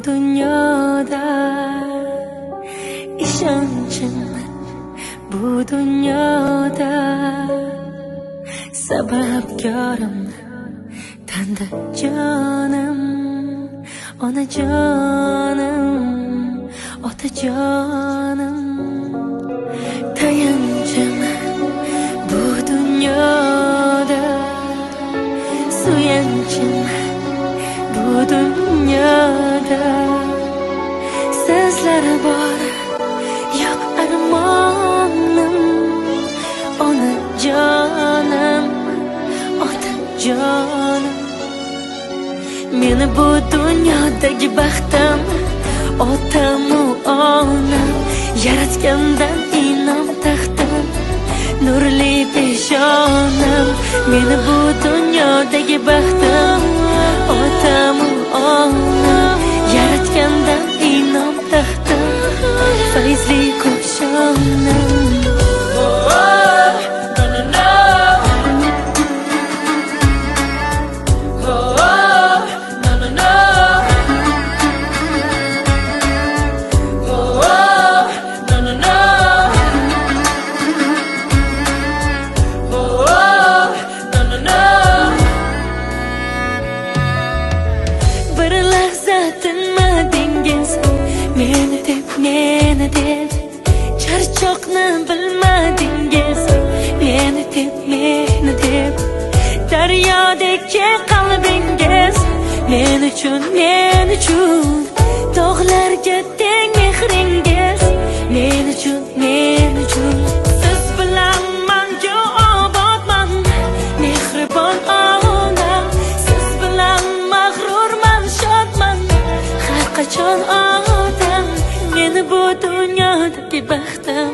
dunyoda ishonchim, bu dunyoda sababkorim, tanda jonim, onajonim, otajonim. Tayanchim bu dunyoda, suyanchim bu dunyoda. Sizlar bor, yo'q armonim, onajonim, otajonim. Meni bu dunyodagi baxtim, otamu onam yaratgandan inom taxtim, nurli peshonam. Meni bu dunyodagi baxtim, otamu onam yaratgandan inom taxtim, fayzli qo'shonam. Meni deb charchoqni bilmadingiz, meni deb daryodek keng qalbingiz. Men uchun tog'larga teng mehringiz. Men uchun siz bilan mangu obodman, mehribon onam. Siz bilan mag'rurman, shodman, har qachon odam. Meni bu dunyodagi baxtim,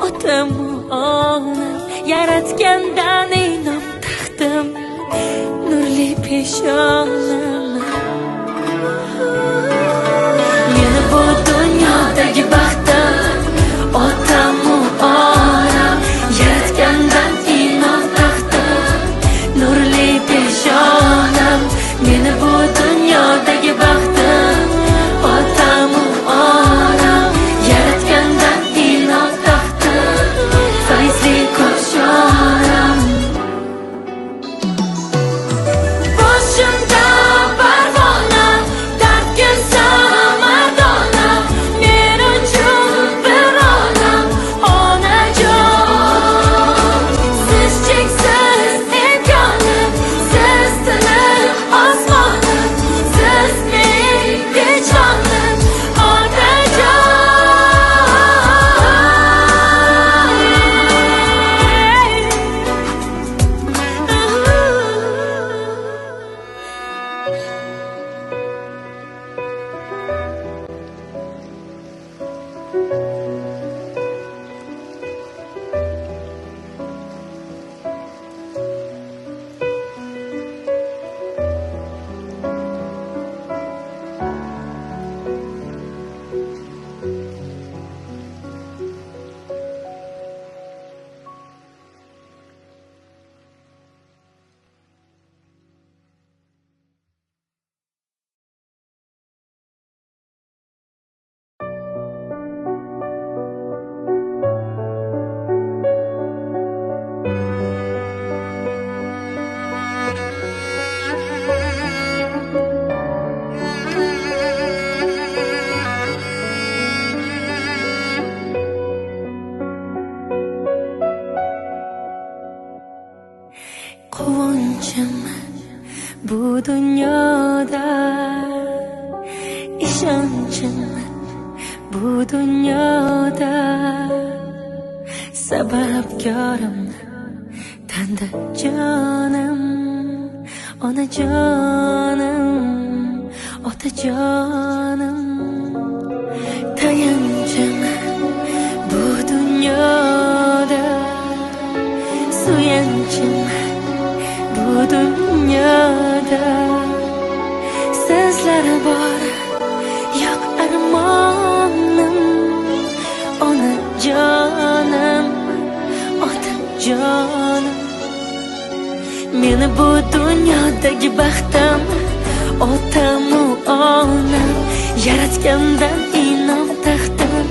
otamu onam yaratgandan inom taxtim, nurli peshonam. Meni bu dunyodagi baxtim, otamu onam yaratgandan inom taxtim, nurli peshonam. Meni bu dunyodagi baxtim, otamu onam yaratgandan inom taxtim, fayzli qo'shonam. Boshimda parvona, dardga mardona, men uchun bir olam, onajon. Siz cheksiz imkonim, siz tinim, osmonim, siz mening vijonim, quvonchim bu dunyoda, ishonchim bu dunyoda sababkorim, tanda jonim, onajonim, otajonim. Tayanchim bu dunyoda, suyanchim bu dunyoda. Sizlar bor, yo'q armonim, onajonim, otajonim. Meni bu dunyodagi baxtim, otamu onam yaratgandan inom taxtim,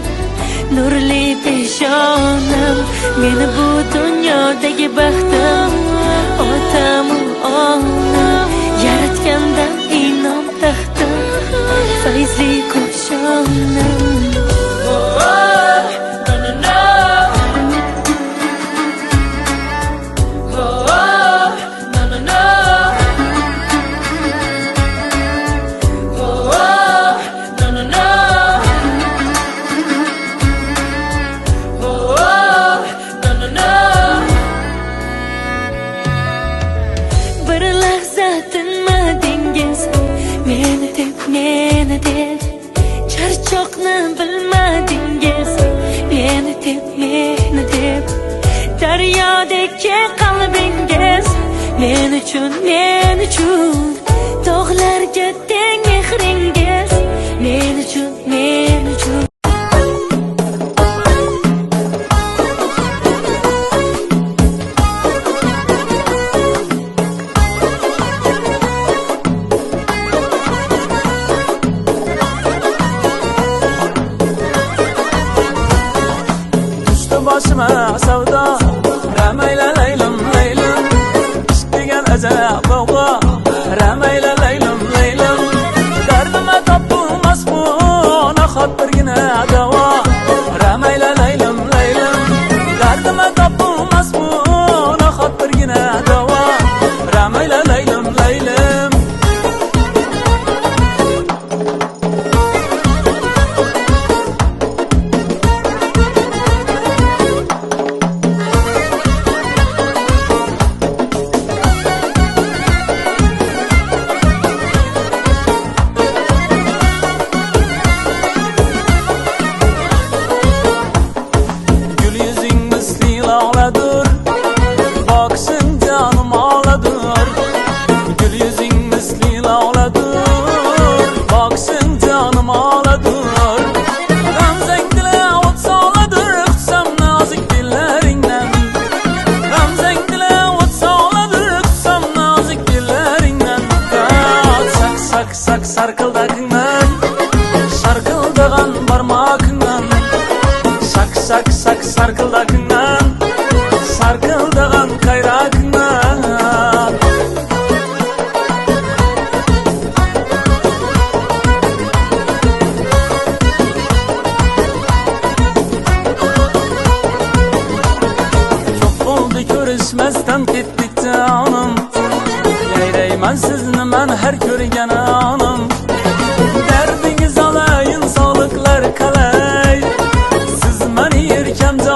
nurli peshonam meni bu dunyodagi baxtim. Otamu onam yaratgandan inom taxtim, fayzli qo'shonam. Bir lahza tinmadingiz meni deb, charchoqni bilmadingiz meni deb, daryodek keng qalbingiz men uchun tog'larga teng mehringiz men uchun Başıma savda, ramayla laylam laylam, ishq degan ajab g'avg'o, ramayla laylam laylam, dardime topilmas bu nahot birgina davo, ramayla laylam laylam, dardime topilmas bu nahot birgina davo, ramayla laylam laylam. Bakışın canım ağladır, gül yüzün misli lağladır. Bakışın canım ağladır, gamzen dile ot sağladır. Kutsam nazik dillerinden, gamzen dile ot sağladır. Kutsam nazik dillerinden. Sak sak sak sarkıldakından, şarkıldagan barmakından. Sak sak sak sarkıldakından, sarkıldagan kayragından. Çok oldu görüşmezden ketdik canım, yayrayman sizni men her ko'rgan anam.